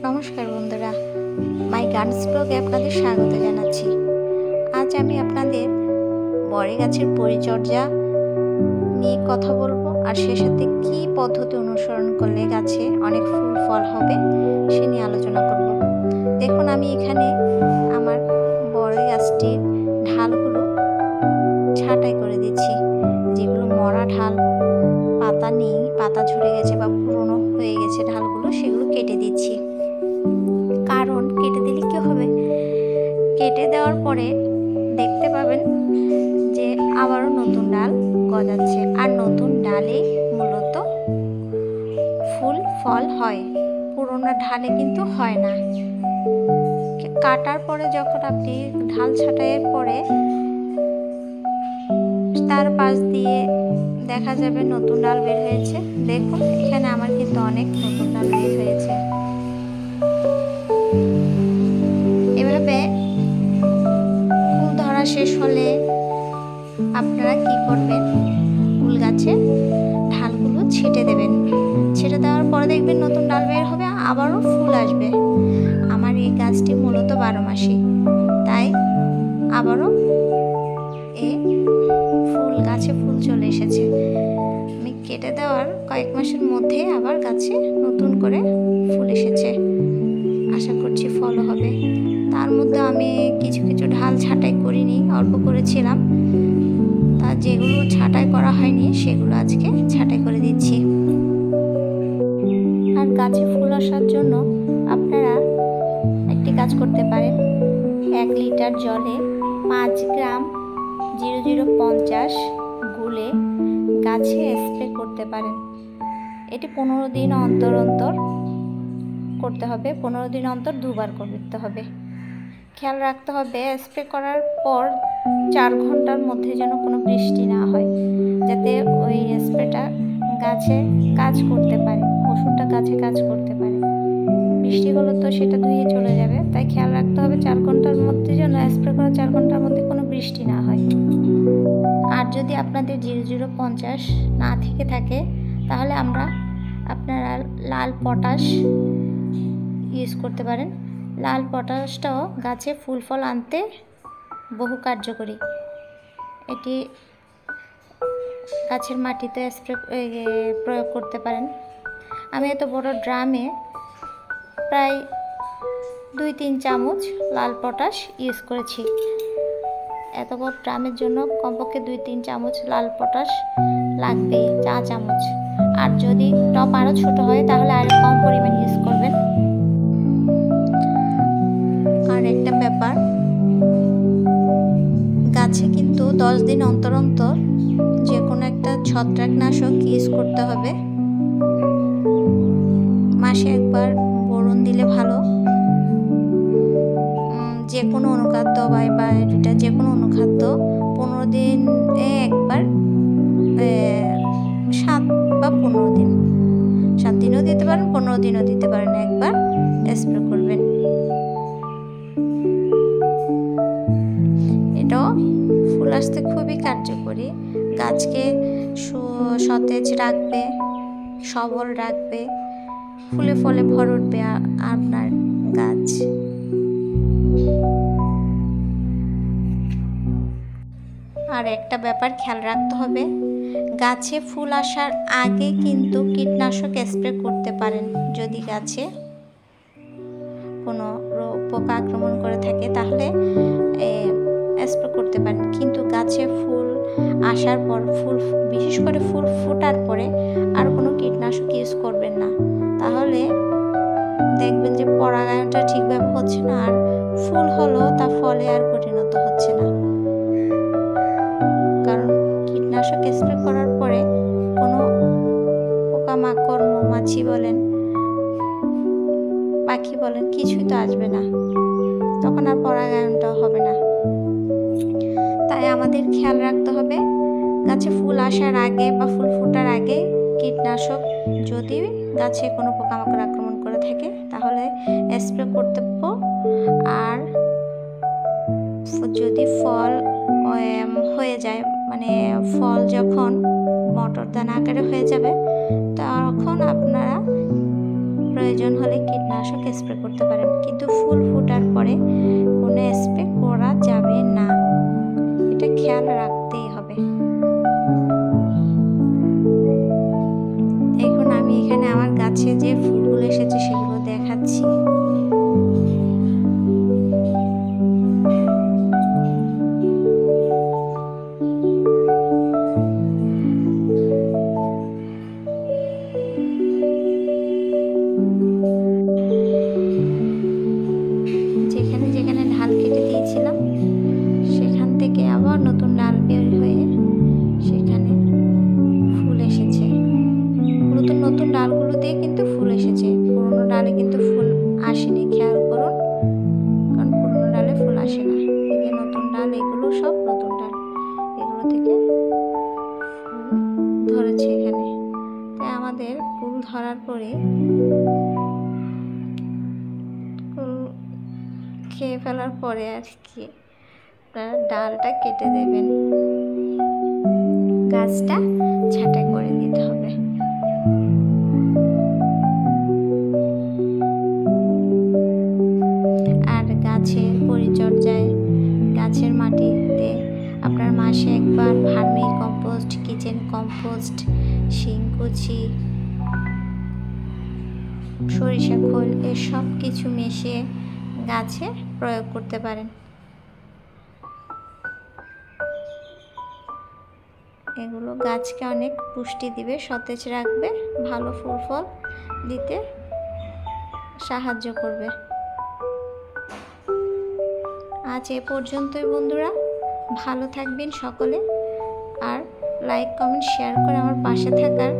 নমস্কার বন্ধুরা, মাই গার্ডেন্স ব্লগে আপনাদের স্বাগত জানাচ্ছি। আজ আমি আপনাদের বড়ি গাছের পরিচর্যা নিয়ে কথা বলবো, আর সে সাথে কী পদ্ধতি অনুসরণ করলে গাছে অনেক ফুল ফল হবে সে নিয়ে আলোচনা করব। দেখুন, আমি এখানে আমার বড়ি গাছটির ঢালগুলো ছাঁটাই করে দিচ্ছি। যেগুলো মরা ঢাল, পাতা নেই, পাতা ঝরে গেছে বা পুরনো হয়ে গেছে ঢালগুলো, সেগুলো কেটে দিচ্ছি। কারণ কেটে দিলে কী হবে, কেটে দেওয়ার পরে দেখতে পাবেন যে আবারও নতুন ডাল গজাচ্ছে, আর নতুন ডালে মূলত ফুল ফল হয়, পুরোনো ঢালে কিন্তু হয় না। কাটার পরে যখন আপনি ঢাল ছাঁটাইয়ের পরে তার পাশ দিয়ে দেখা যাবে নতুন ডাল বের হয়েছে। দেখুন, এখানে আমার কিন্তু অনেক নতুন ডাল বের হয়েছে। এভাবে ফুল ধরা শেষ হলে আপনারা কি করবেন, ফুল গাছের ঢালগুলো ছিটে দেবেন। ছিটে দেওয়ার পরে দেখবেন নতুন ডাল বের হবে, আবারও ফুল আসবে। আমার এই গাছটি মূলত 12 মাসি, তাই আবারও ফুল গাছে ফুল চলে এসেছে। আমি কেটে দেওয়ার কয়েক মাসের মধ্যে আবার গাছে নতুন করে ফুল এসেছে। আশা করছি ফলও হবে। তার মধ্যে আমি কিছু কিছু ঢাল ছাঁটাই করিনি, অল্প করেছিলাম। তা যেগুলো ছাঁটাই করা হয়নি সেগুলো আজকে ছাঁটাই করে দিচ্ছি। আর গাছে ফুল আসার জন্য আপনারা একটি কাজ করতে পারেন। 1 লিটার জলে 5 গ্রাম 0050 গুলে গাছে স্প্রে করতে পারেন। এটি 15 দিন অন্তর অন্তর করতে হবে। 15 দিন অন্তর 2 বার করতে হবে। খেয়াল রাখতে হবে স্প্রে করার পর 4 ঘন্টার মধ্যে যেন কোনো বৃষ্টি না হয়, যাতে ওই স্প্রেটা গাছে কাজ করতে পারে, ওষুধটা গাছে কাজ করতে পারে। বৃষ্টি হলে তো সেটা ধুয়ে চলে যাবে, তাই খেয়াল রাখতে হবে 4 ঘন্টার মধ্যে যেন স্প্রে করা 4 ঘন্টার মধ্যে কোনো বৃষ্টি না হয়। আর যদি আপনাদের 0050 না থেকে থাকে, তাহলে আপনারা লাল পটাশ ইউজ করতে পারেন। লাল পটাশটাও গাছে ফুল ফল আনতে বহু কার্যকরী। এটি গাছের মাটিতে প্রয়োগ করতে পারেন। আমি এত বড় ড্রামে প্রায় 2-3 চামচ লাল পটাশ ইউজ করেছি। এত বড় ড্রামের জন্য কমপক্ষে 2-3 চামচ লাল পটাশ লাগবে, চা চামচ। আর যদি টব আরও ছোট হয় তাহলে আরও কম পরিমাণ ইউজ করবেন। আর একটা ব্যাপার, গাছে কিন্তু 10 দিন অন্তর অন্তর যে কোনো একটা ছত্রাকনাশক ইউজ করতে হবে। মাসে একবার বোরন দিলে ভালো। যে কোনো অনুখাদ্য বা এটা যে কোনো অনুখাদ্য 15 দিনে একবার, 7 বা 15 দিন, 7 দিনও দিতে পারেন, 15 দিনও দিতে পারেন, একবার স্প্রে করবেন। এটাও ফুল আসতে খুবই কার্যকরী। গাছকে সতেজ রাখবে, সবল রাখবে, ফুলে ফলে ভরে উঠবে আপনার গাছ। আর একটা ব্যাপার খেয়াল রাখতে হবে, গাছে ফুল আসার আগে কিন্তু কীটনাশক স্প্রে করতে পারেন। যদি গাছে কোনো পোকা আক্রমণ করে থাকে তাহলে স্প্রে করতে পারেন, কিন্তু গাছে ফুল আসার পর, বিশেষ করে ফুল ফোটার পরে আর কোনো কীটনাশক ইউজ করবেন না। তাহলে দেখবেন যে পরাগায়নটা ঠিকভাবে হচ্ছে না, আর ফুল হলেও তা ফলে আর পরিণত হচ্ছে না। কারণ কীটনাশক স্প্রে করার পরে কোনো পোকামাকড়, মৌমাছি বলেন, পাখি বলেন, কিছুই তো আসবে না, তখন আর পরাগায়নটাও হবে না। তাই আমাদের খেয়াল রাখতে হবে, গাছে ফুল আসার আগে বা ফুল ফোটার আগে কীটনাশক, যদি গাছে কোনো পোকামাকড় আক্রমণ করে থাকে তাহলে স্প্রে করতে হবে। আর যদি ফল হয়ে যায়, মানে ফল যখন মটর দানা আকারে হয়ে যাবে, তখন আপনারা প্রয়োজন হলে কীটনাশক স্প্রে করতে পারেন, কিন্তু ফুল ফোটার পরে কোনো স্প্রে করা যাবে না, এটা খেয়াল রাখতেই হবে। এখন আমি এখানে আমার গাছে যে ফুলগুলো এসেছে সেগুলো দেখাচ্ছি। যেখানে যেখানে ঢাল কেটে দিয়েছিলাম সেখান থেকে আবার নতুন ডাল বের হয়ে সেখানে ফুল এসেছে। নতুন নতুন ডালগুলোতে কিন্তু ফুল এসেছে, পুরোনো ডালে কিন্তু ফুল আসেনি, খেয়াল করুন, কারণ পুরোনো ডালে ফুল আসে না। এই যে নতুন ডাল, এগুলো সব নতুন ডাল, এগুলো থেকে ফুল ধরেছে এখানে। তাই আমাদের ফুল ধরার পরে খেয়ে ফেলার পরে আর কি ডালটা কেটে দেবেন, গাছটা ছাঁটাই করে দিতে হবে। আর গাছের পরিচর্যায়, গাছের মাটিতে আপনার মাসে একবার ভার্মি কম্পোস্ট, কিচেন কম্পোস্ট, শিংকুচি, সরিষা খোল এসব কিছু মিশিয়ে গাছে প্রয়োগ করতে পারেন। এগুলো গাছকে অনেক পুষ্টি দিবে, সতেজ রাখবে, ভালো ফুল ফল দিতে সাহায্য করবে। আজ এ পর্যন্তই বন্ধুরা, ভালো থাকবেন সকলে, আর লাইক কমেন্ট শেয়ার করে আমার পাশে থাকার